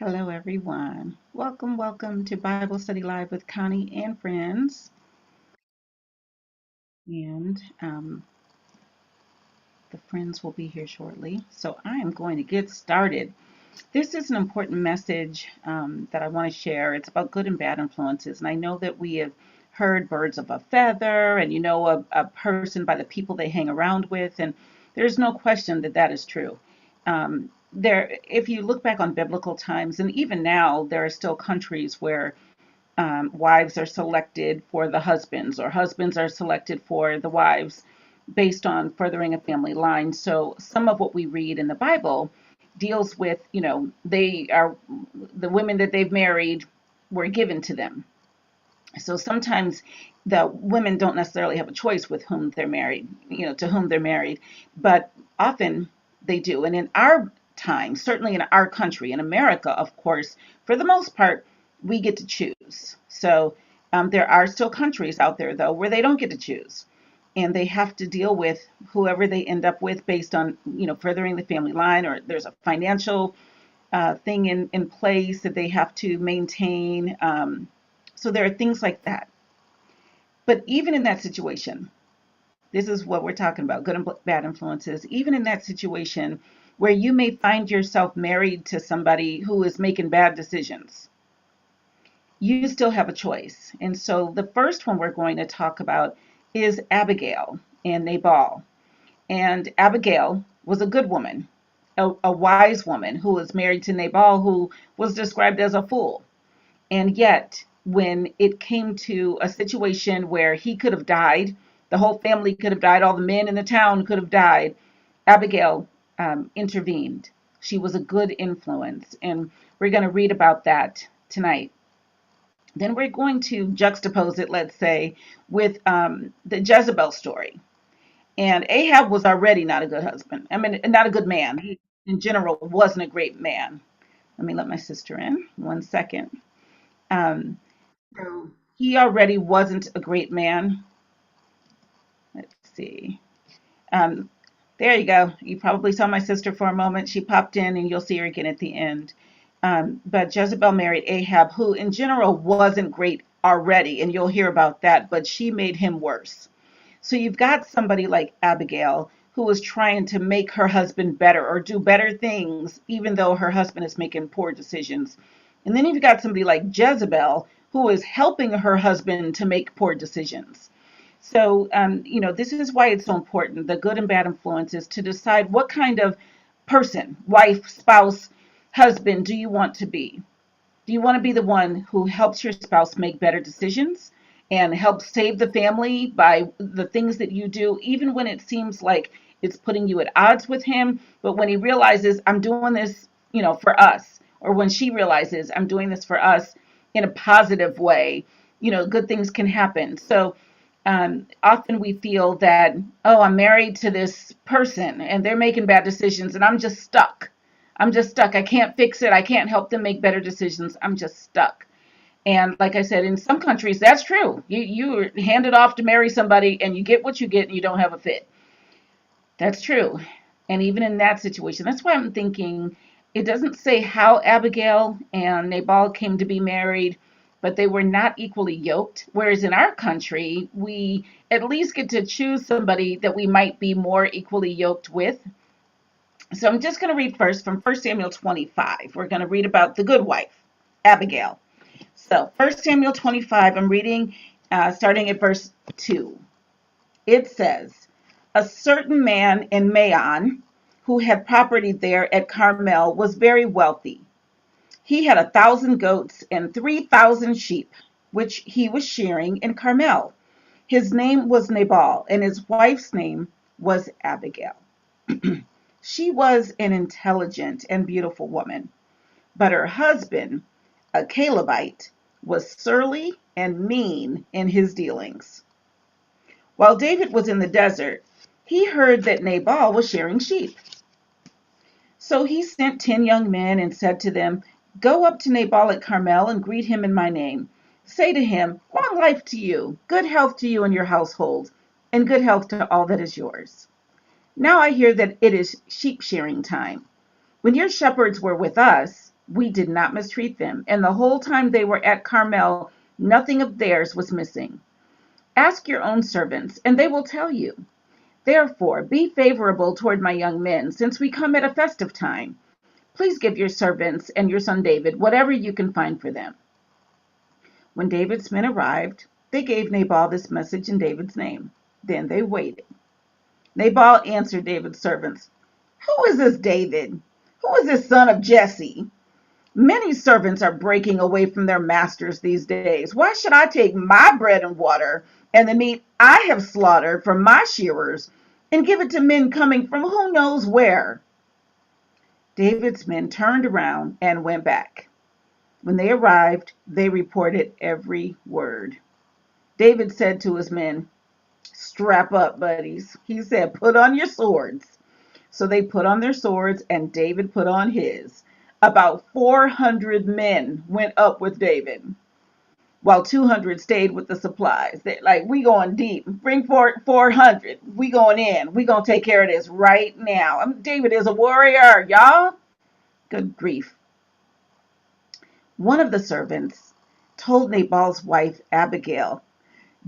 Hello, everyone. Welcome to Bible Study Live with Connie and friends. And the friends will be here shortly. So I am going to get started. This is an important message that I want to share. It's about good and bad influences. And I know that we have heard birds of a feather, and a person by the people they hang around with. And there's no question that that is true. If you look back on biblical times, and even now, there are still countries where wives are selected for the husbands, or husbands are selected for the wives based on furthering a family line. So some of what we read in the Bible deals with, they are the women that they've married were given to them. So sometimes the women don't necessarily have a choice with whom they're married, to whom they're married, but often they do. And in our time, certainly in our country, in America, of course, for the most part, we get to choose. So there are still countries out there, though, where they don't get to choose. And they have to deal with whoever they end up with based on, furthering the family line, or there's a financial thing in place that they have to maintain. So there are things like that. But even in that situation, this is what we're talking about, good and bad influences. Even in that situation where you may find yourself married to somebody who is making bad decisions, you still have a choice. And so the first one we're going to talk about is Abigail and Nabal. And Abigail was a good woman, a wise woman who was married to Nabal, who was described as a fool. And yet, when it came to a situation where he could have died, the whole family could have died, all the men in the town could have died, Abigail intervened. She was a good influence. And we're going to read about that tonight. Then we're going to juxtapose it, let's say, with the Jezebel story. And Ahab was already not a good husband. I mean, not a good man. He, in general, wasn't a great man. Let me let my sister in 1 second. Um, so he already wasn't a great man. Let's see. Um, there you go. You probably saw my sister for a moment. She popped in, and you'll see her again at the end. But Jezebel married Ahab, who in general wasn't great already, and you'll hear about that, but she made him worse. So you've got somebody like Abigail who is trying to make her husband better or do better things, even though her husband is making poor decisions. And then you've got somebody like Jezebel who is helping her husband to make poor decisions. So, this is why it's so important, the good and bad influences, to decide what kind of person, wife, spouse, husband, do you want to be? Do you want to be the one who helps your spouse make better decisions and help save the family by the things that you do, even when it seems like it's putting you at odds with him? But when he realizes, I'm doing this, for us, or when she realizes, I'm doing this for us in a positive way, good things can happen. So often we feel that, oh, I'm married to this person and they're making bad decisions and I'm just stuck. I'm just stuck. I can't fix it. I can't help them make better decisions. I'm just stuck. And like I said, in some countries, that's true. You are handed off to marry somebody and you get what you get and you don't have a fit. That's true. And even in that situation, that's why I'm thinking it doesn't say how Abigail and Nabal came to be married, but they were not equally yoked. Whereas in our country, we at least get to choose somebody that we might be more equally yoked with. So I'm just going to read first from 1 Samuel 25. We're going to read about the good wife, Abigail. So 1 Samuel 25, I'm reading starting at verse 2. It says, a certain man in Maon who had property there at Carmel was very wealthy. He had 1,000 goats and 3,000 sheep, which he was shearing in Carmel. His name was Nabal, and his wife's name was Abigail. She was an intelligent and beautiful woman, but her husband, a Calebite, was surly and mean in his dealings. While David was in the desert, he heard that Nabal was shearing sheep. So he sent 10 young men and said to them, go up to Nabal at Carmel and greet him in my name. Say to him, long life to you, good health to you and your household, and good health to all that is yours. Now I hear that it is sheep shearing time. When your shepherds were with us, We did not mistreat them, and the whole time they were at Carmel, nothing of theirs was missing. Ask your own servants, and they will tell you. Therefore, be favorable toward my young men, since we come at a festive time. Please give your servants and your son David whatever you can find for them." When David's men arrived, they gave Nabal this message in David's name. Then they waited. Nabal answered David's servants, "Who is this David? Who is this son of Jesse? Many servants are breaking away from their masters these days. Why should I take my bread and water and the meat I have slaughtered from my shearers and give it to men coming from who knows where?" David's men turned around and went back. When they arrived, they reported every word. David said to his men, "Strap up, buddies." He said, "Put on your swords." So they put on their swords, and David put on his. About 400 men went up with David, while 200 stayed with the supplies. They're like, "We going deep. Bring 400. We going in. We going to take care of this right now." David is a warrior, y'all. Good grief. One of the servants told Nabal's wife, Abigail,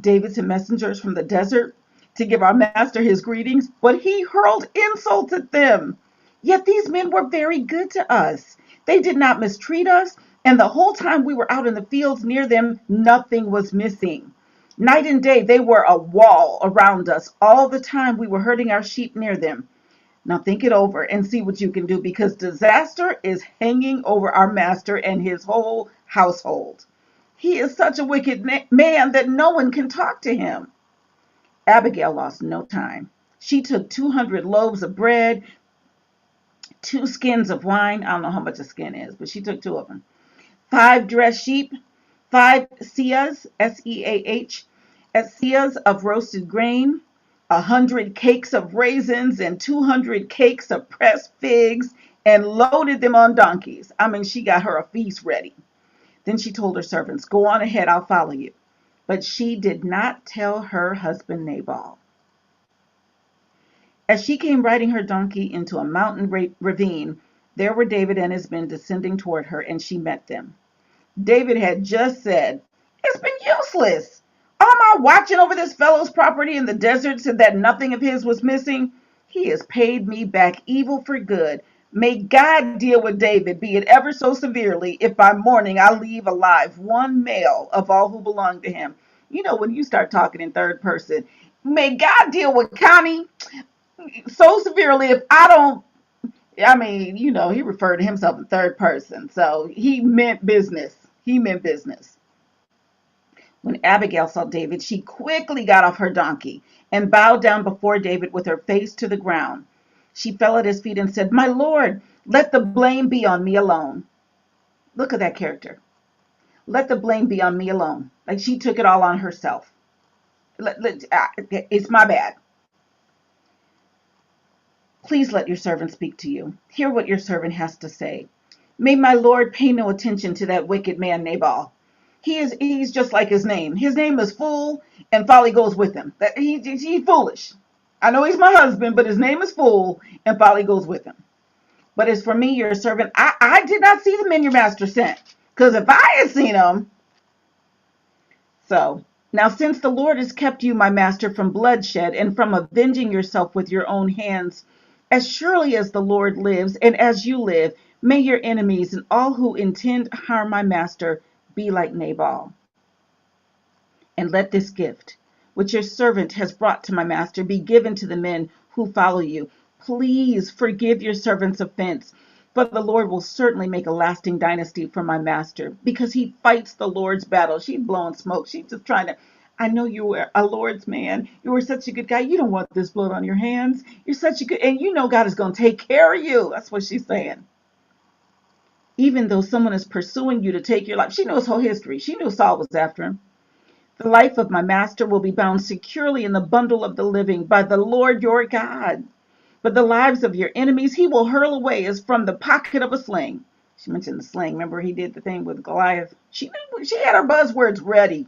"David sent messengers from the desert to give our master his greetings, but he hurled insults at them. Yet these men were very good to us. They did not mistreat us, and the whole time we were out in the fields near them, nothing was missing. Night and day they were a wall around us. All the time we were herding our sheep near them. Now think it over and see what you can do, because disaster is hanging over our master and his whole household. He is such a wicked man that no one can talk to him." Abigail lost no time. She took 200 loaves of bread, 2 skins of wine. I don't know how much a skin is, but she took 2 of them. 5 dressed sheep, 5 seahs, seah, seahs of roasted grain, 100 cakes of raisins, and 200 cakes of pressed figs, and loaded them on donkeys. She got her a feast ready. Then she told her servants, "Go on ahead, I'll follow you." But she did not tell her husband Nabal. As she came riding her donkey into a mountain ravine, there were David and his men descending toward her, and she met them. David had just said, "It's been useless. All my watching over this fellow's property in the desert said that nothing of his was missing. He has paid me back evil for good. May God deal with David, be it ever so severely, if by morning I leave alive one male of all who belong to him." When you start talking in third person, may God deal with Connie so severely if I don't. He referred to himself in third person, so he meant business. He meant business. When Abigail saw David, she quickly got off her donkey and bowed down before David with her face to the ground. She fell at his feet and said, "My lord, let the blame be on me alone." Look at that character. Let the blame be on me alone. Like she took it all on herself. It's my bad. "Please let your servant speak to you. Hear what your servant has to say. May my lord pay no attention to that wicked man Nabal. He's just like his name. His name is Fool, and folly goes with him. He's foolish. I know he's my husband, but his name is Fool, and folly goes with him. But as for me, your servant, I did not see the men your master sent. Because if I had seen them..." So, now since the Lord has kept you, my master, from bloodshed and from avenging yourself with your own hands, as surely as the Lord lives and as you live, may your enemies and all who intend harm my master be like Nabal. And let this gift, which your servant has brought to my master, be given to the men who follow you. Please forgive your servant's offense, for the Lord will certainly make a lasting dynasty for my master, because he fights the Lord's battle." She's blowing smoke. She's just trying to, "I know you were a Lord's man. You were such a good guy. You don't want this blood on your hands. You're such a good, and God is going to take care of you." That's what she's saying. "Even though someone is pursuing you to take your life." She knows whole history. She knew Saul was after him. "The life of my master will be bound securely in the bundle of the living by the Lord your God. But the lives of your enemies he will hurl away as from the pocket of a sling." She mentioned the sling. Remember he did the thing with Goliath? She had her buzzwords ready.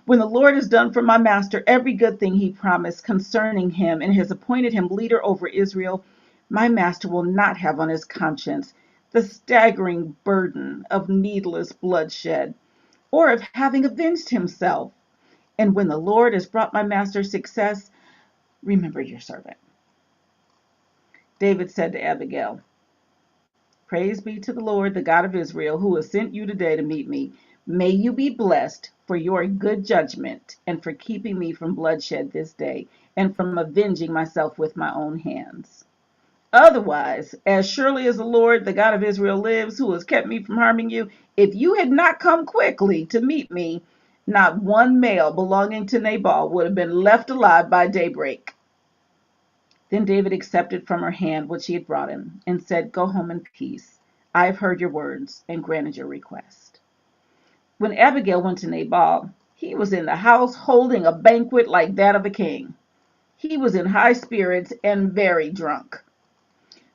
"When the Lord has done for my master every good thing he promised concerning him and has appointed him leader over Israel, my master will not have on his conscience the staggering burden of needless bloodshed, or of having avenged himself. And when the Lord has brought my master success, remember your servant. David said to Abigail, Praise be to the Lord, the God of Israel, who has sent you today to meet me. May you be blessed for your good judgment and for keeping me from bloodshed this day and from avenging myself with my own hands. Otherwise, as surely as the Lord, the God of Israel lives, who has kept me from harming you, if you had not come quickly to meet me, not one male belonging to Nabal would have been left alive by daybreak. Then David accepted from her hand what she had brought him, and said, Go home in peace. I have heard your words and granted your request. When Abigail went to Nabal, he was in the house holding a banquet like that of a king. He was in high spirits and very drunk.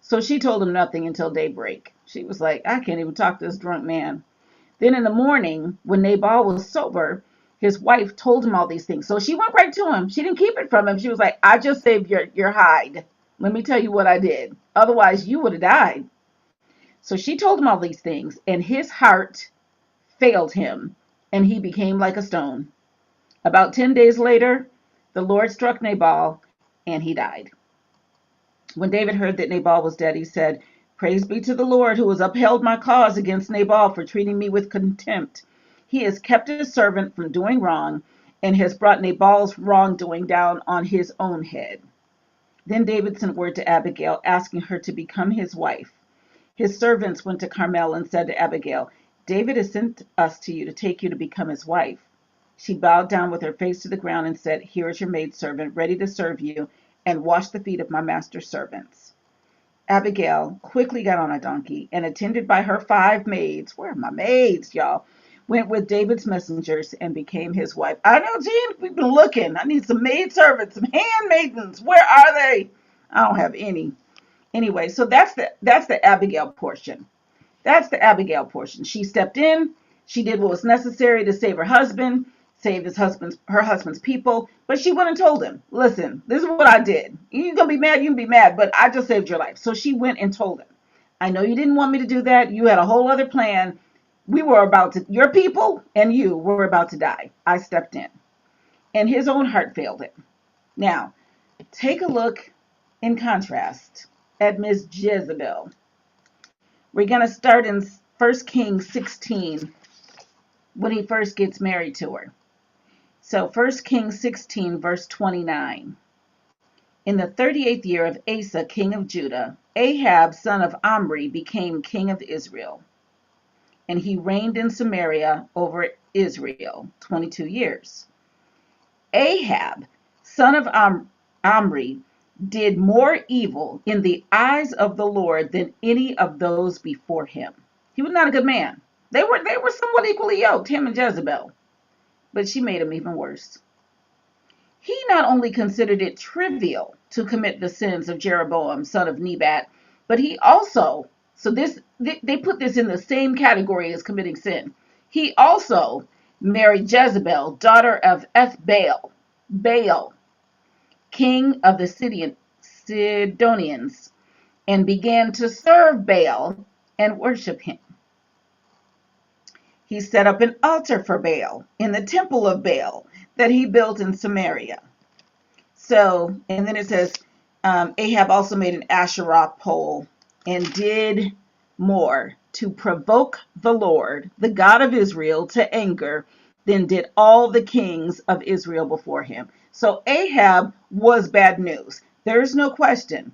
So she told him nothing until daybreak. She was like, I can't even talk to this drunk man. Then in the morning, when Nabal was sober, his wife told him all these things. So she went right to him. She didn't keep it from him. She was like, I just saved your hide. Let me tell you what I did. Otherwise, you would have died. So she told him all these things, and his heart failed him, and he became like a stone. About 10 days later, the Lord struck Nabal, and he died. When David heard that Nabal was dead, he said, Praise be to the Lord, who has upheld my cause against Nabal for treating me with contempt. He has kept his servant from doing wrong and has brought Nabal's wrongdoing down on his own head. Then David sent word to Abigail, asking her to become his wife. His servants went to Carmel and said to Abigail, David has sent us to you to take you to become his wife. She bowed down with her face to the ground and said, Here is your maidservant, ready to serve you and wash the feet of my master's servants. Abigail quickly got on a donkey and, attended by her 5 maids, where are my maids, y'all, went with David's messengers and became his wife. I know, Jean, we've been looking. I need some maidservants, some handmaidens. Where are they? I don't have any. Anyway, so that's the Abigail portion. That's the Abigail portion. She stepped in. She did what was necessary to save her husband, save her husband's people. But she went and told him, listen, this is what I did. You're going to be mad, you can be mad, but I just saved your life. So she went and told him, I know you didn't want me to do that. You had a whole other plan. Your people and you were about to die. I stepped in. And his own heart failed him. Now, take a look in contrast at Miss Jezebel. We're going to start in 1 Kings 16 when he first gets married to her. So 1 Kings 16, verse 29. In the 38th year of Asa, king of Judah, Ahab, son of Omri, became king of Israel. And he reigned in Samaria over Israel 22 years. Ahab, son of Omri, did more evil in the eyes of the Lord than any of those before him. He was not a good man. They were somewhat equally yoked, him and Jezebel. But she made him even worse. He not only considered it trivial to commit the sins of Jeroboam, son of Nebat, but he also, they put this in the same category as committing sin. He also married Jezebel, daughter of Baal, king of the Sidonians, and began to serve Baal and worship him. He set up an altar for Baal in the temple of Baal that he built in Samaria. So, and then it says, Ahab also made an Asherah pole and did more to provoke the Lord, the God of Israel, to anger than did all the kings of Israel before him. So Ahab was bad news. There's no question.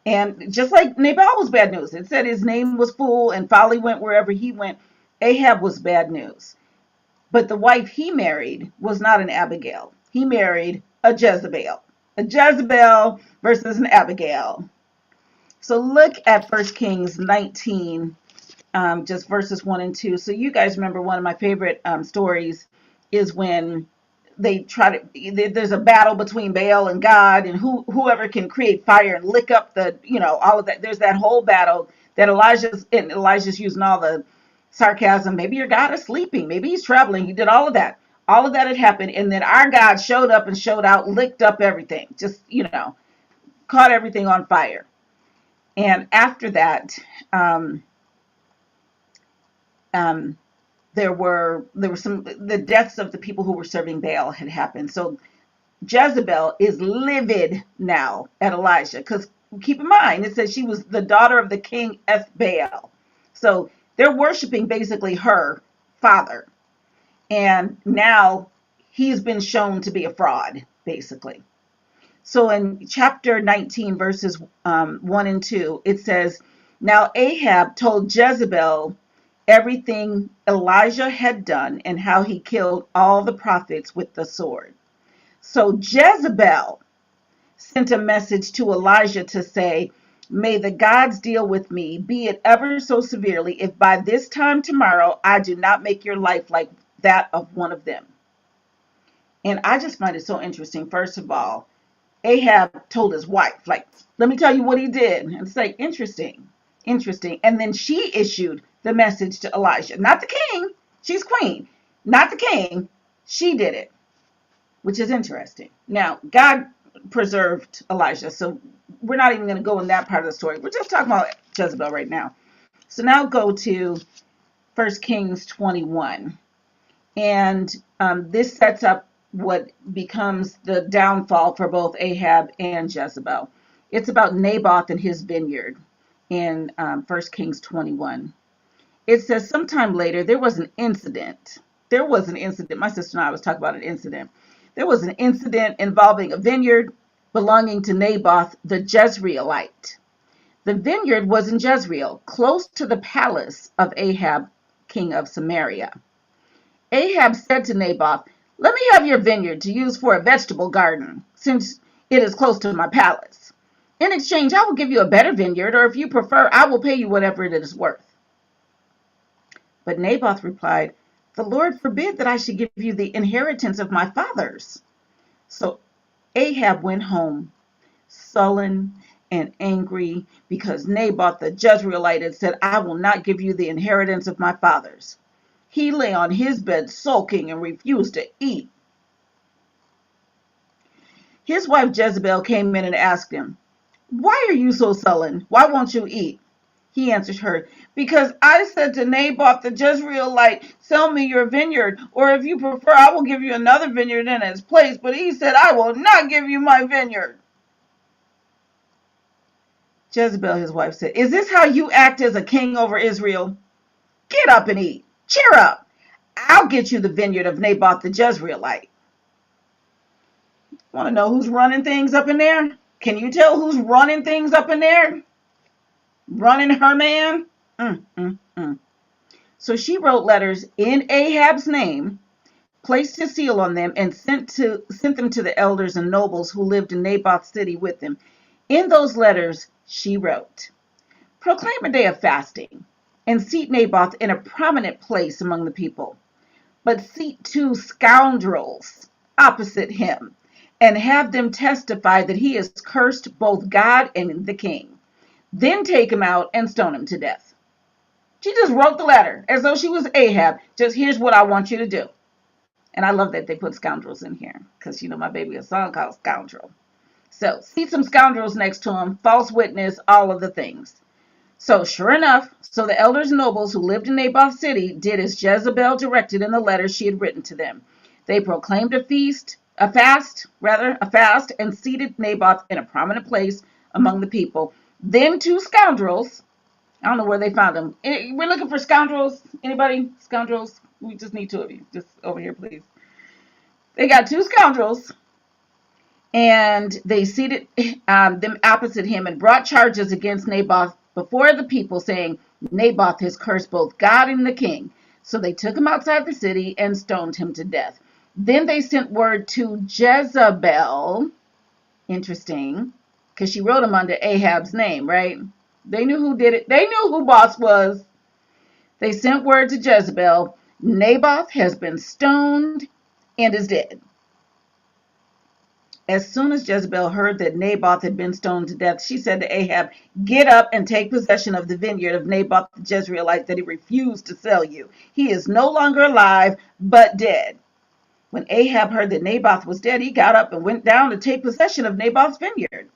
And just like Nabal was bad news, it said his name was fool and folly went wherever he went. Ahab was bad news. But the wife he married was not an Abigail. He married a Jezebel. A Jezebel versus an Abigail. So look at 1 Kings 19, just verses 1 and 2. So you guys remember one of my favorite stories is when there's a battle between Baal and God, and whoever can create fire and lick up all of that. There's that whole battle that Elijah's using all the sarcasm. Maybe your God is sleeping. Maybe he's traveling. He did all of that. All of that had happened. And then our God showed up and showed out, licked up everything. Just, caught everything on fire. And after that, um, the deaths of the people who were serving Baal had happened. So Jezebel is livid now at Elijah, because keep in mind, it says she was the daughter of the king Baal. So they're worshiping basically her father. And now he's been shown to be a fraud, basically. So in chapter 19, verses 1 and 2, it says, Now Ahab told Jezebel everything Elijah had done and how he killed all the prophets with the sword. So Jezebel sent a message to Elijah to say, May the gods deal with me, be it ever so severely, if by this time tomorrow I do not make your life like that of one of them. And I just find it so interesting. First of all, Ahab told his wife, like, let me tell you what he did. And it's like, interesting. And then she issued the message to Elijah. Not the king. She's queen. Not the king. She did it, which is interesting. Now, God preserved Elijah, so we're not even going to go in that part of the story. We're just talking about Jezebel right now. So now go to 1 Kings 21. And this sets up what becomes the downfall for both Ahab and Jezebel. It's about Naboth and his vineyard in 1 Kings 21. It says, sometime later, there was an incident. My sister and I was talking about an incident. There was an incident involving a vineyard belonging to Naboth the Jezreelite. The vineyard was in Jezreel, close to the palace of Ahab, king of Samaria. Ahab said to Naboth, Let me have your vineyard to use for a vegetable garden, since it is close to my palace. In exchange, I will give you a better vineyard, or if you prefer, I will pay you whatever it is worth. But Naboth replied, The Lord forbid that I should give you the inheritance of my fathers. So Ahab went home, sullen and angry, because Naboth the Jezreelite had said, I will not give you the inheritance of my fathers. He lay on his bed sulking and refused to eat. His wife Jezebel came in and asked him, Why are you so sullen? Why won't you eat? He answered her, Because I said to Naboth the Jezreelite, Sell me your vineyard, or if you prefer, I will give you another vineyard in its place. But he said, I will not give you my vineyard. Jezebel, his wife, said, Is this how you act as a king over Israel? Get up and eat. Cheer up. I'll get you the vineyard of Naboth the Jezreelite. Want to know who's running things up in there? Can you tell who's running things up in there? Running her man? So she wrote letters in Ahab's name, placed his seal on them, and sent them to the elders and nobles who lived in Naboth's city with him. In those letters, she wrote, Proclaim a day of fasting, and seat Naboth in a prominent place among the people. But seat 2 scoundrels opposite him, and have them testify that he has cursed both God and the king. Then take him out and stone him to death. She just wrote the letter as though she was Ahab. Just, here's what I want you to do. And I love that they put scoundrels in here, because, my baby, a song called Scoundrel. So, see some scoundrels next to him, false witness, all of the things. So, sure enough, the elders and nobles who lived in Naboth's city did as Jezebel directed in the letter she had written to them. They proclaimed a fast, and seated Naboth in a prominent place among the people. Then 2 scoundrels, I don't know where they found them. We're looking for scoundrels. Anybody? Scoundrels? We just need 2 of you. Just over here, please. They got 2 scoundrels, and they seated them opposite him and brought charges against Naboth before the people, saying, Naboth has cursed both God and the king. So they took him outside the city and stoned him to death. Then they sent word to Jezebel. Interesting, because she wrote him under Ahab's name, right? They knew who did it. They knew who boss was. They sent word to Jezebel, Naboth has been stoned and is dead. As soon as Jezebel heard that Naboth had been stoned to death, she said to Ahab, Get up and take possession of the vineyard of Naboth the Jezreelite that he refused to sell you. He is no longer alive, but dead. When Ahab heard that Naboth was dead, he got up and went down to take possession of Naboth's vineyard.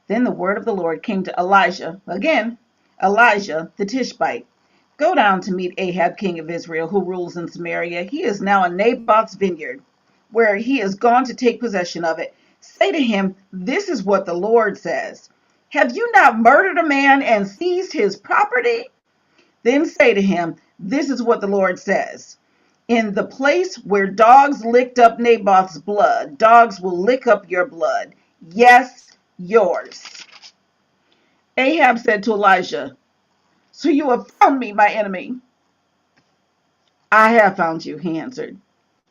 Then the word of the Lord came to Elijah the Tishbite. Go down to meet Ahab, king of Israel, who rules in Samaria. He is now in Naboth's vineyard, where he has gone to take possession of it. Say to him, this is what the Lord says. Have you not murdered a man and seized his property? Then say to him, this is what the Lord says. In the place where dogs licked up Naboth's blood, dogs will lick up your blood. Yes, yours. Ahab said to Elijah, so you have found me, my enemy. I have found you, he answered,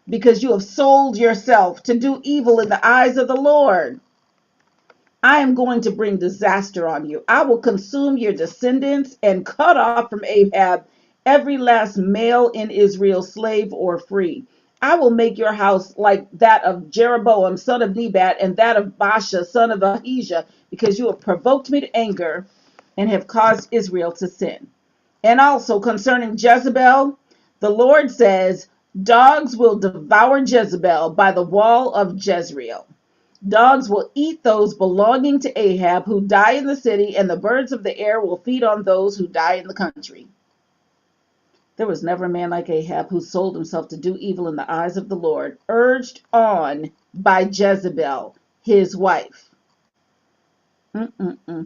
because you have sold yourself to do evil in the eyes of the Lord. I am going to bring disaster on you. I will consume your descendants and cut off from Ahab every last male in Israel, slave or free. I will make your house like that of Jeroboam, son of Nebat, and that of Baasha, son of Ahijah, because you have provoked me to anger and have caused Israel to sin. And also concerning Jezebel, the Lord says, dogs will devour Jezebel by the wall of Jezreel. Dogs will eat those belonging to Ahab who die in the city, and the birds of the air will feed on those who die in the country. There was never a man like Ahab who sold himself to do evil in the eyes of the Lord, urged on by Jezebel, his wife.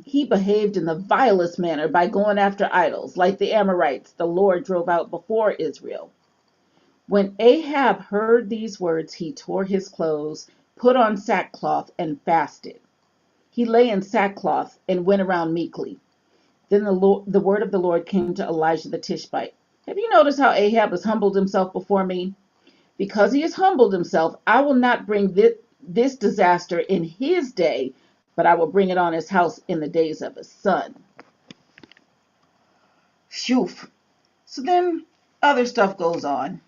He behaved in the vilest manner by going after idols, like the Amorites the Lord drove out before Israel. When Ahab heard these words, he tore his clothes, put on sackcloth, and fasted. He lay in sackcloth and went around meekly. Then the word of the Lord came to Elijah the Tishbite. Have you noticed how Ahab has humbled himself before me? Because he has humbled himself, I will not bring this disaster in his day, but I will bring it on his house in the days of his son. Phew. So then other stuff goes on.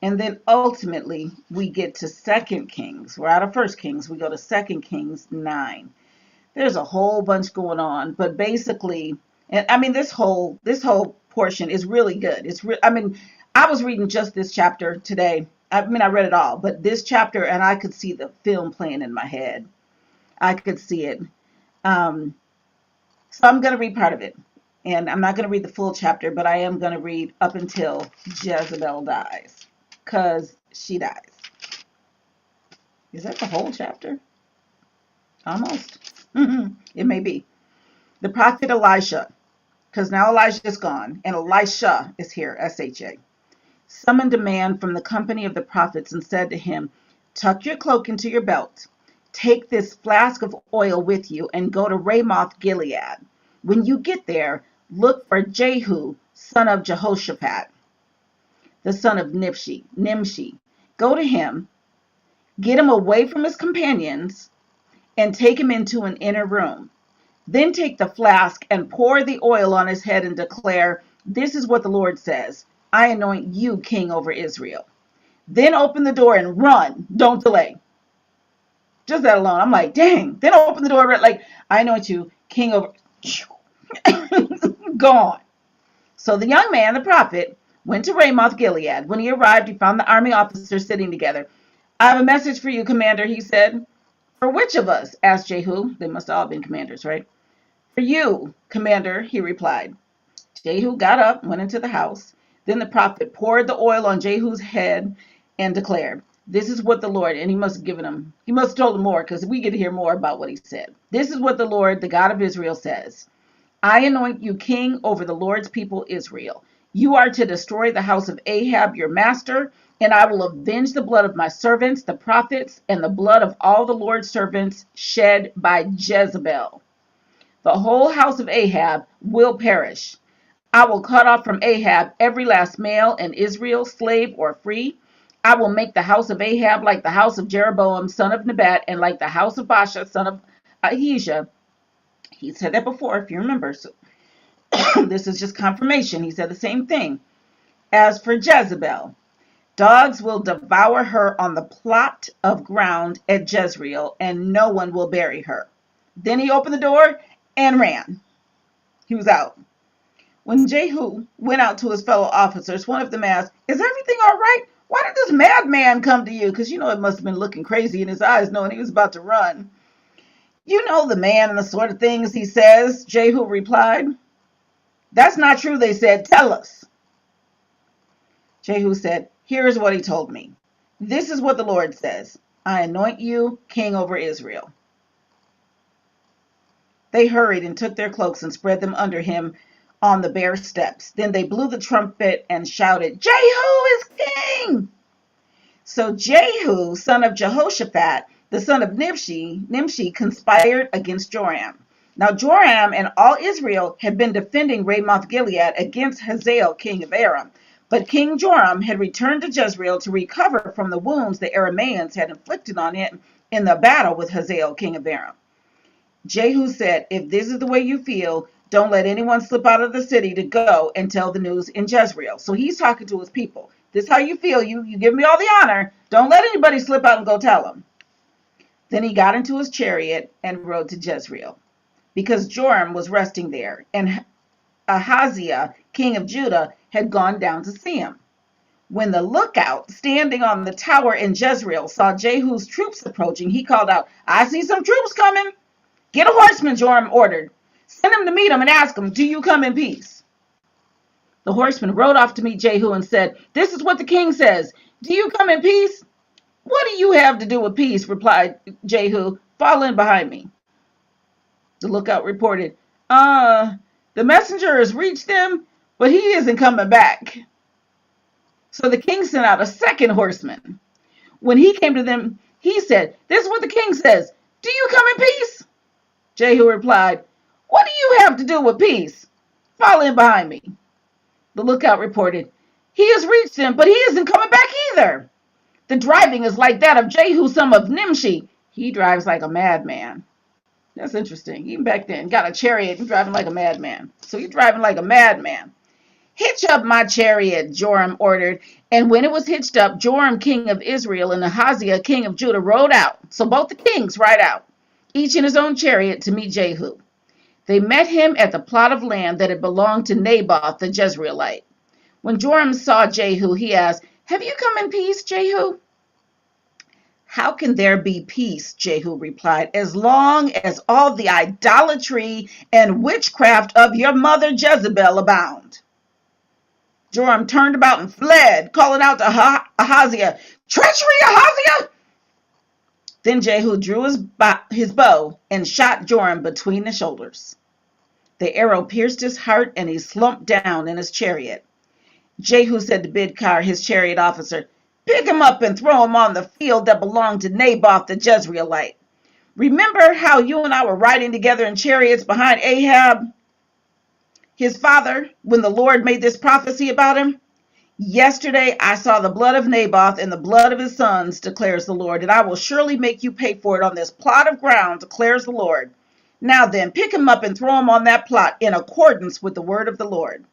And then ultimately we get to 2 Kings. We're out of 1 Kings. We go to 2 Kings 9. There's a whole bunch going on, but basically, and I mean this whole portion is really good. I was reading just this chapter today. I read it all, but this chapter, and I could see the film playing in my head. I could see it. So I'm going to read part of it. And I'm not going to read the full chapter, but I am going to read up until Jezebel dies. Because she dies. Is that the whole chapter? Almost. It may be. The prophet Elisha, because now Elijah is gone, and Elisha is here, S-H-A, summoned a man from the company of the prophets and said to him, tuck your cloak into your belt. Take this flask of oil with you and go to Ramoth Gilead. When you get there, look for Jehu, son of Jehoshaphat, the son of Nimshi. Go to him, get him away from his companions, and take him into an inner room. Then take the flask and pour the oil on his head and declare, this is what the Lord says. I anoint you king over Israel. Then open the door and run. Don't delay. Just that alone. I'm like, dang. Then open the door, like, I anoint you king over. Gone. So the young man, the prophet, went to Ramoth Gilead. When he arrived, he found the army officers sitting together. I have a message for you, commander, he said. For which of us? Asked Jehu. They must all have been commanders, right? For you, commander, he replied. Jehu got up, went into the house. Then the prophet poured the oil on Jehu's head and declared, this is what the Lord, and he must have told him more, because we get to hear more about what he said. This is what the Lord, the God of Israel, says. I anoint you king over the Lord's people Israel. You are to destroy the house of Ahab, your master, and I will avenge the blood of my servants, the prophets, and the blood of all the Lord's servants shed by Jezebel. The whole house of Ahab will perish. I will cut off from Ahab every last male in Israel, slave or free. I will make the house of Ahab like the house of Jeroboam, son of Nebat, and like the house of Baasha, son of Ahijah. He said that before, if you remember. So this is just confirmation. He said the same thing. As for Jezebel, dogs will devour her on the plot of ground at Jezreel, and no one will bury her. Then he opened the door and ran. He was out. When Jehu went out to his fellow officers, one of them asked, is everything all right? Why did this madman come to you? Because, it must have been looking crazy in his eyes, knowing he was about to run. You know the man and the sort of things he says, Jehu replied. That's not true, they said. Tell us. Jehu said, here is what he told me. This is what the Lord says. I anoint you king over Israel. They hurried and took their cloaks and spread them under him on the bare steps. Then they blew the trumpet and shouted, Jehu is king! So Jehu, son of Jehoshaphat, the son of Nimshi, conspired against Joram. Now Joram and all Israel had been defending Ramoth Gilead against Hazael, king of Aram. But King Joram had returned to Jezreel to recover from the wounds the Arameans had inflicted on him in the battle with Hazael, king of Aram. Jehu said, if this is the way you feel, don't let anyone slip out of the city to go and tell the news in Jezreel. So he's talking to his people. This is how you feel. You give me all the honor. Don't let anybody slip out and go tell them. Then he got into his chariot and rode to Jezreel, because Joram was resting there, and Ahaziah, king of Judah, had gone down to see him. When the lookout standing on the tower in Jezreel saw Jehu's troops approaching, he called out, I see some troops coming. Get a horseman, Joram ordered. Send him to meet him and ask him, do you come in peace? The horseman rode off to meet Jehu and said, this is what the king says. Do you come in peace? What do you have to do with peace? Replied Jehu. Fall in behind me. The lookout reported, the messenger has reached him, but he isn't coming back. So the king sent out a second horseman. When he came to them, he said, this is what the king says. Do you come in peace? Jehu replied, what do you have to do with peace? Fall in behind me. The lookout reported, he has reached him, but he isn't coming back either. The driving is like that of Jehu, son of Nimshi. He drives like a madman. That's interesting. Even back then, got a chariot and driving like a madman. So you're driving like a madman. Hitch up my chariot, Joram ordered. And when it was hitched up, Joram, king of Israel, and Ahaziah, king of Judah, rode out. So both the kings ride out, each in his own chariot, to meet Jehu. They met him at the plot of land that had belonged to Naboth the Jezreelite. When Joram saw Jehu, he asked, have you come in peace, Jehu? How can there be peace, Jehu replied, as long as all the idolatry and witchcraft of your mother Jezebel abound? Joram turned about and fled, calling out to Ahaziah, treachery, Ahaziah! Then Jehu drew his bow and shot Joram between the shoulders. The arrow pierced his heart, and he slumped down in his chariot. Jehu said to Bidkar, his chariot officer, pick him up and throw him on the field that belonged to Naboth the Jezreelite. Remember how you and I were riding together in chariots behind Ahab, his father, when the Lord made this prophecy about him? Yesterday I saw the blood of Naboth and the blood of his sons, declares the Lord, and I will surely make you pay for it on this plot of ground, declares the Lord. Now then, pick him up and throw him on that plot in accordance with the word of the Lord.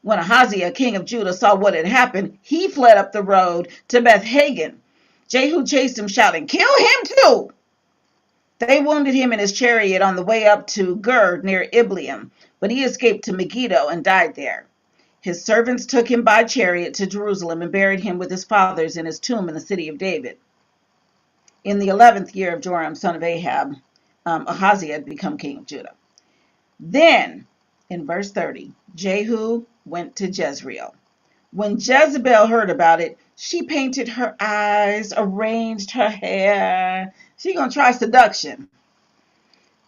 When Ahaziah, king of Judah, saw what had happened, he fled up the road to Beth-Hagan. Jehu chased him, shouting, kill him too! They wounded him in his chariot on the way up to Gur near Ibleam, but he escaped to Megiddo and died there. His servants took him by chariot to Jerusalem and buried him with his fathers in his tomb in the city of David. In the 11th year of Joram, son of Ahab, Ahaziah had become king of Judah. Then, in verse 30, Jehu went to Jezreel. When Jezebel heard about it, she painted her eyes, arranged her hair. She's going to try seduction.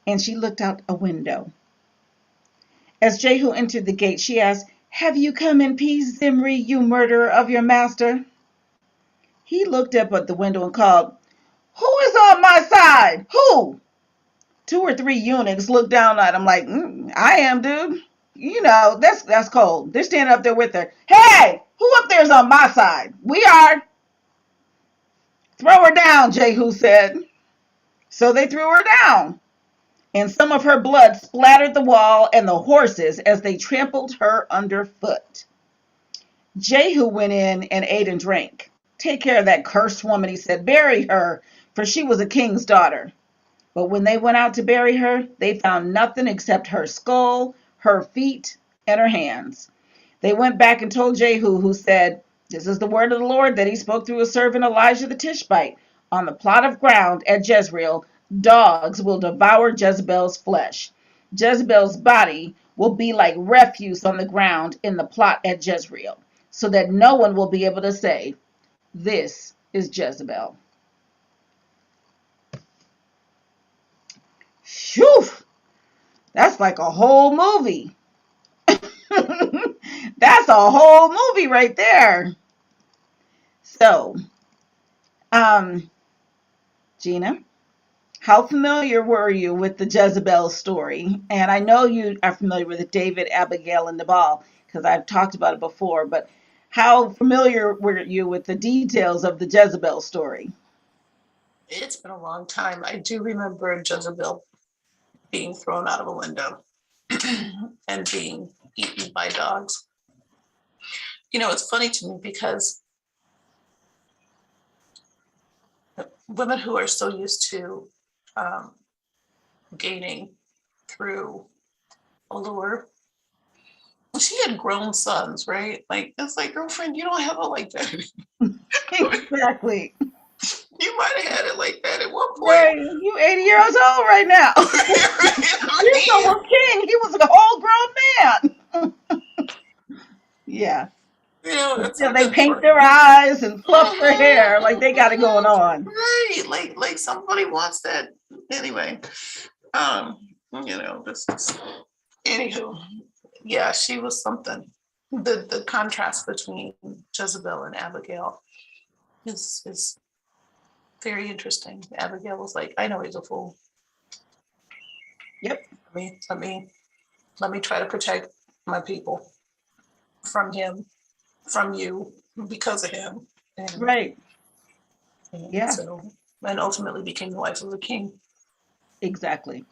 And she looked out a window. As Jehu entered the gate, she asked, have you come in peace, Zimri, you murderer of your master? He looked up at the window and called, who is on my side? Who? 2 or 3 eunuchs looked down at him like, I am, dude. You know, that's cold. They're standing up there with her. Hey, who up there is on my side? We are. Throw her down, Jehu said. So they threw her down, and some of her blood splattered the wall and the horses as they trampled her underfoot. Jehu went in and ate and drank. Take care of that cursed woman, he said. Bury her, for she was a king's daughter. But when they went out to bury her, they found nothing except her skull, her feet, and her hands. They went back and told Jehu, who said, this is the word of the Lord that he spoke through his servant Elijah the Tishbite. On the plot of ground at Jezreel, dogs will devour Jezebel's flesh. Jezebel's body will be like refuse on the ground in the plot at Jezreel, so that no one will be able to say, this is Jezebel. Phew! That's like a whole movie. That's a whole movie right there. So, um, Gina, how familiar were you with the Jezebel story? And I know you are familiar with David, Abigail, and Nabal because I've talked about it before, but how familiar were you with the details of the Jezebel story? It's been a long time. I do remember Jezebel being thrown out of a window and being eaten by dogs. It's funny to me because women who are so used to um, gaining through allure, she had grown sons, right? Like, it's like, girlfriend, you don't have it like that. Exactly. You might have had it like that at one point. Right. You 80 years old right now. This I was king. He was a whole grown man. Yeah. it's Still, like they a paint their eyes and fluff their hair like they got it going on. right. Like somebody wants that anyway. Um, this is anywho. Yeah, she was something. The contrast between Jezebel and Abigail is very interesting. Abigail was like, I know he's a fool. Yep. Let me try to protect my people from him, from you, because of him. And, Right. and Yeah. so and ultimately became the wife of the king. Exactly.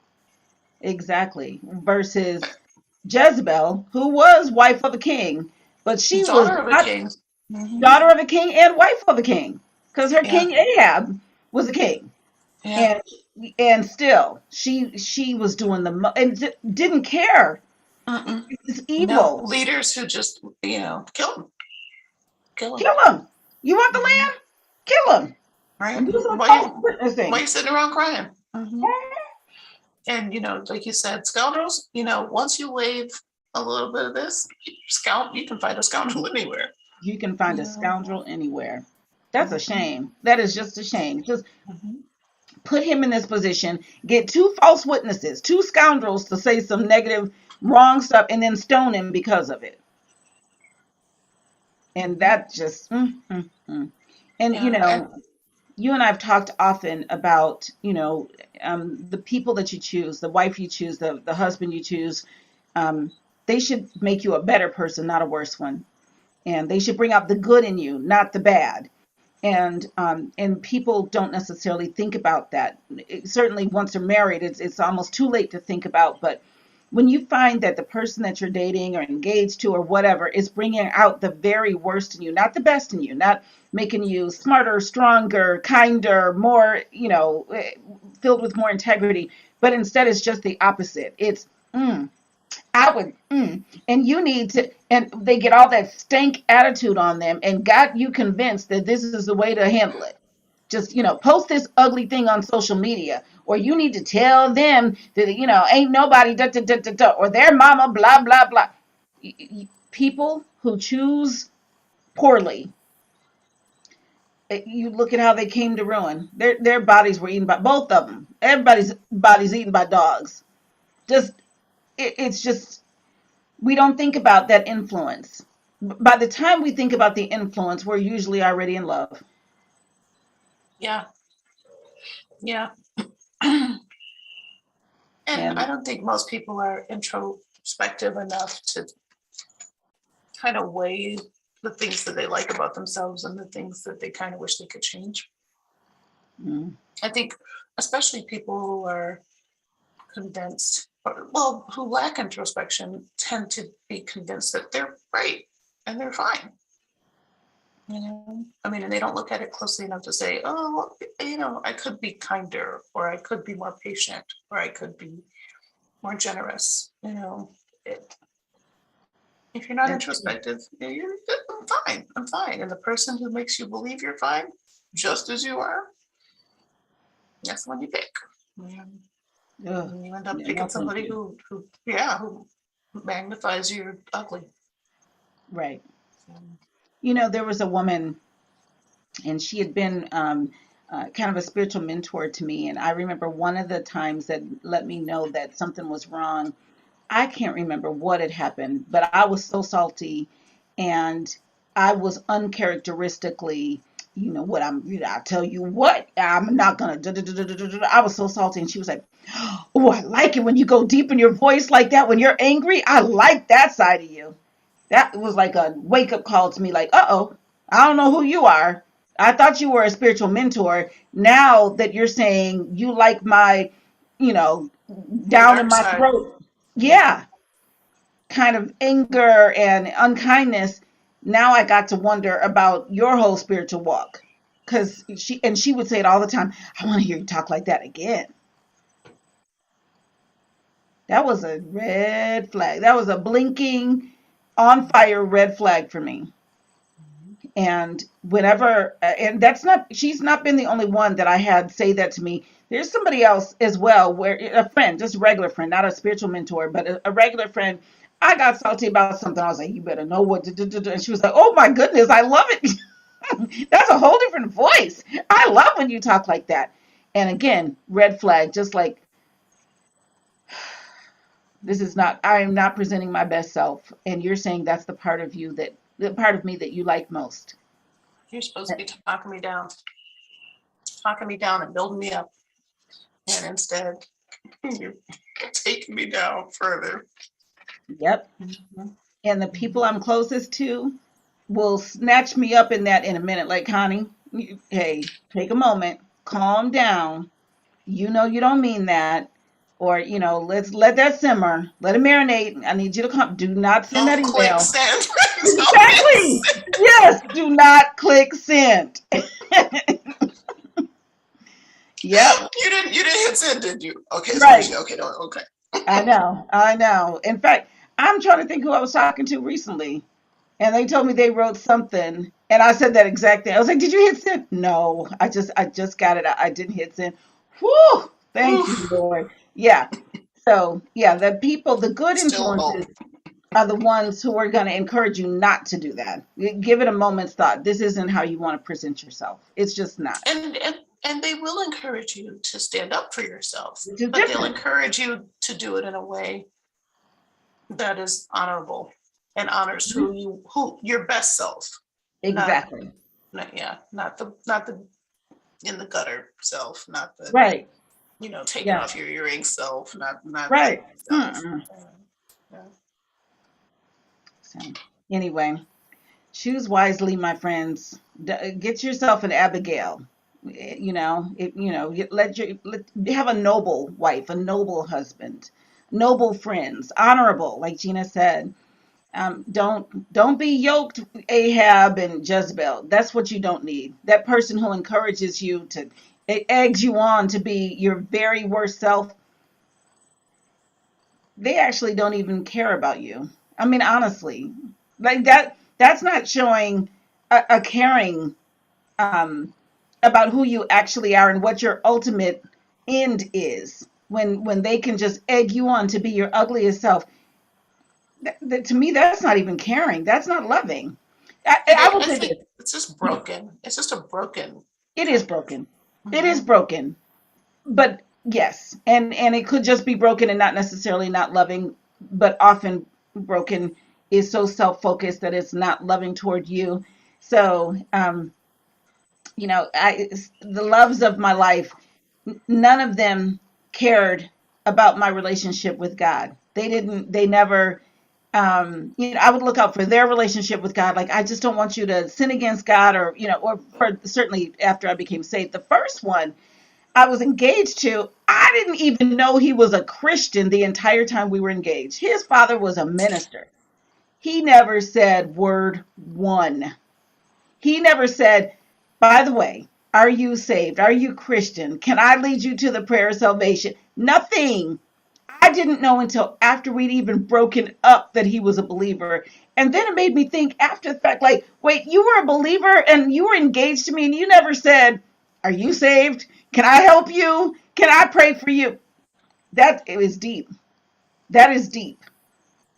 Exactly. Versus Jezebel, who was wife of a king, but she was Daughter of a not king. Mm-hmm. daughter of a king and wife of a king, because her Yeah, king Ahab was a king, yeah. and still she was doing and didn't care. Mm-mm. It's No, evil. leaders who just, kill him. Kill him. You want the Mm-hmm. land? Kill him. Right? And do some Why false you why witnessing. you sitting around crying? Mm-hmm. And like you said, scoundrels. Once you wave a little bit of this, you can find a scoundrel anywhere. You can find a Yeah. scoundrel anywhere. That's a Mm-hmm. shame. That is just a shame. Just Mm-hmm. put him in this position, get two false witnesses, two scoundrels to say some negative, wrong stuff, and then stone him because of it. And Mm-hmm. that just, and Yeah, and you and I've talked often about, the people that you choose, the wife you choose, the husband you choose. Um, they should make you a better person, not a worse one. And they should bring out the good in you, not the bad. And people don't necessarily think about that. Certainly, once they're married, it's almost too late to think about. But when you find that the person that you're dating or engaged to or whatever is bringing out the very worst in you, not the best in you, not making you smarter, stronger, kinder, more, filled with more integrity, but instead it's just the opposite. It's I would, and you need to, and they get all that stank attitude on them and got you convinced that this is the way to handle it. Just, post this ugly thing on social media, or you need to tell them that, ain't nobody, da, da, da, da, da, or their mama, blah, blah, blah. People who choose poorly, you look at how they came to ruin. Their bodies were eaten by both of them. Everybody's body's eaten by dogs. Just, it's just we don't think about that influence. By the time we think about the influence, we're usually already in love. yeah, yeah. And I And don't think most people are introspective enough to kind of weigh the things that they like about themselves and the things that they kind of wish they could change. mm, I think, especially people who are convinced, or, well, who lack introspection, tend to be convinced that they're right and they're fine. I mean, and they don't look at it closely enough to say, oh, I could be kinder, or I could be more patient, or I could be more generous. It, if you're not that's true. introspective, I'm fine. I'm fine. And the person who makes you believe you're fine, just as you are, that's the one you pick. Ugh, And you end up yeah, picking no, thank somebody you. who magnifies your ugly. Right. So, There was a woman, and she had been kind of a spiritual mentor to me. And I remember one of the times that let me know that something was wrong. I can't remember what had happened, but I was so salty, and I was uncharacteristically, what I tell you what, I'm not gonna. I was so salty, and she was like, "Oh, I like it when you go deep in your voice like that when you're angry. I like that side of you." That was like a wake up call to me, like, "Uh-oh, I don't know who you are. I thought you were a spiritual mentor. Now that you're saying you like my, you know, your down in dark my side. throat, Mhm. yeah, kind of anger and unkindness, now I got to wonder about your whole spiritual walk." Because she would say it all the time, "I want to hear you talk like that again." That was a red flag. That was a blinking, on fire red flag for me. And whenever, and that's not, she's not been the only one that I had say that to me. There's somebody else as well, where a friend, just a regular friend, not a spiritual mentor, but a regular friend. I got salty about something. I was like, "You better know what to do." And she was like, "Oh my goodness, I love it." That's a whole different voice. I love when you talk like that. And again, red flag, just like, this is not, I am not presenting my best self. And you're saying that's the part of you that, the part of me that you like most. You're supposed to be talking me down and building me up. And instead, you're taking me down further. Yep. Mhm. And the people Mhm. I'm closest to will snatch me up in that in a minute. Like, "Connie, hey, take a moment, calm down. You know you don't mean that." Or, "Let's let that simmer, let it marinate. I need you to come. Do not send that Don't click email." send. Don't hit Exactly. send. Yes. Do not click send. Yep. You didn't hit send, did you? Okay, so Right. okay, no, okay. I know. I know. In fact, I'm trying to think who I was talking to recently, and they told me they wrote something, and I said that exact thing. I was like, "Did you hit send?" "No, I just got it. I didn't hit send." Whew, thank you, Oof, Lord. Yeah. So yeah, the people, the good still influences hope. are the ones who are going to encourage you not to do that. Give it a moment's thought. This isn't how you want to present yourself. It's just not. And they will encourage you to stand up for yourself, Which is but they'll different. encourage you to do it in a way that is honorable and honors Mhm. who your best self, not Exactly. not the in the gutter self, not the Right. taking Yeah. off your earring self, not that Right. self. Yeah. So anyway, choose wisely, my friends. Get yourself an Abigail. Have a noble wife, a noble husband, noble friends, honorable, like Gina said. Don't be yoked, Ahab and Jezebel. That's what you don't need. That person who encourages you to, it eggs you on to be your very worst self. They actually don't even care about you. I mean, honestly, like that. That's not showing a caring about who you actually are and what your ultimate end is. When they can just egg you on to be your ugliest self, to me, that's not even caring. That's not loving. I will I say think this: it's just broken. It's just a broken it is kind of. broken. It is Mhm. broken. But yes, and it could just be broken and not necessarily not loving, but often broken is so self-focused that it's not loving toward you. So the loves of my life, none of them cared about my relationship with God. They never, I would look out for their relationship with God. Like, I just don't want you to sin against God, or for certainly after I became saved. The first one I was engaged to, I didn't even know he was a Christian the entire time we were engaged. His father was a minister. He never said word one. He never said, "By the way, are you saved? Are you Christian? Can I lead you to the prayer of salvation?" Nothing. I didn't know until after we'd even broken up that he was a believer. And then it made me think after the fact, like, wait, you were a believer and you were engaged to me and you never said, "Are you saved? Can I help you? Can I pray for you?" That is deep. That is deep.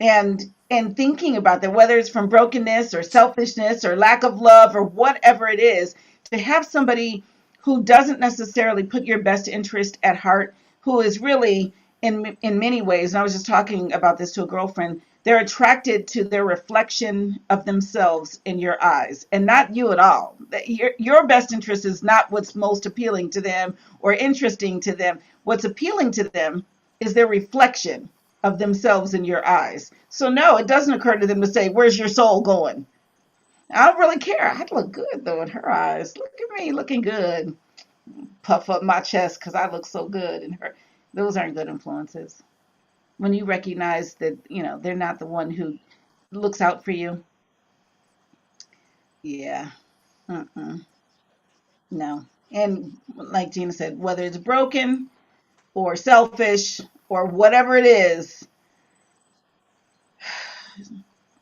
And thinking about that, whether it's from brokenness or selfishness or lack of love or whatever it is, to have somebody who doesn't necessarily put your best interest at heart, who is really in many ways, and I was just talking about this to a girlfriend, they're attracted to their reflection of themselves in your eyes and not you at all. Your best interest is not what's most appealing to them or interesting to them. What's appealing to them is their reflection of themselves in your eyes. So no, it doesn't occur to them to say, "Where's your soul going?" I don't really care. I'd look good though in her eyes. Look at me looking good. Puff up my chest because I look so good in her. Those aren't good influences. When you recognize that, they're not the one who looks out for you. Yeah. Mm-mm. No. And like Gina said, whether it's broken or selfish or whatever it is,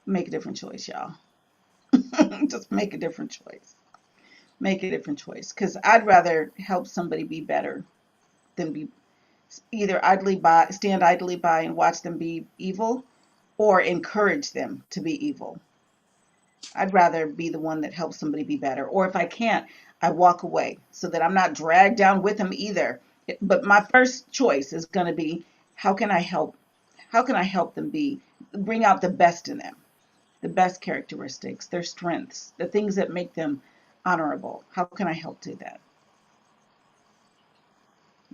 make a different choice, y'all. Just make a different choice. Make a different choice. Because I'd rather help somebody be better than be either stand idly by and watch them be evil, or encourage them to be evil. I'd rather be the one that helps somebody be better. Or if I can't, I walk away so that I'm not dragged down with them either. But my first choice is going to be, how can I help? How can I help them bring out the best in them, the best characteristics, their strengths, the things that make them honorable? How can I help do that?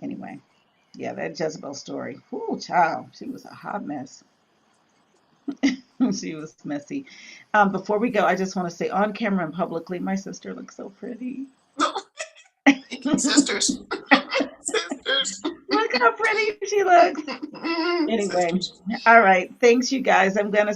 Anyway, yeah, that Jezebel story. Ooh, child, she was a hot mess. She was messy. Before we go, I just want to say on camera and publicly, my sister looks so pretty. Thank you, sisters. Sisters. Look how pretty she looks. Anyway, Sisters. all right. Thanks, you guys. I'm going to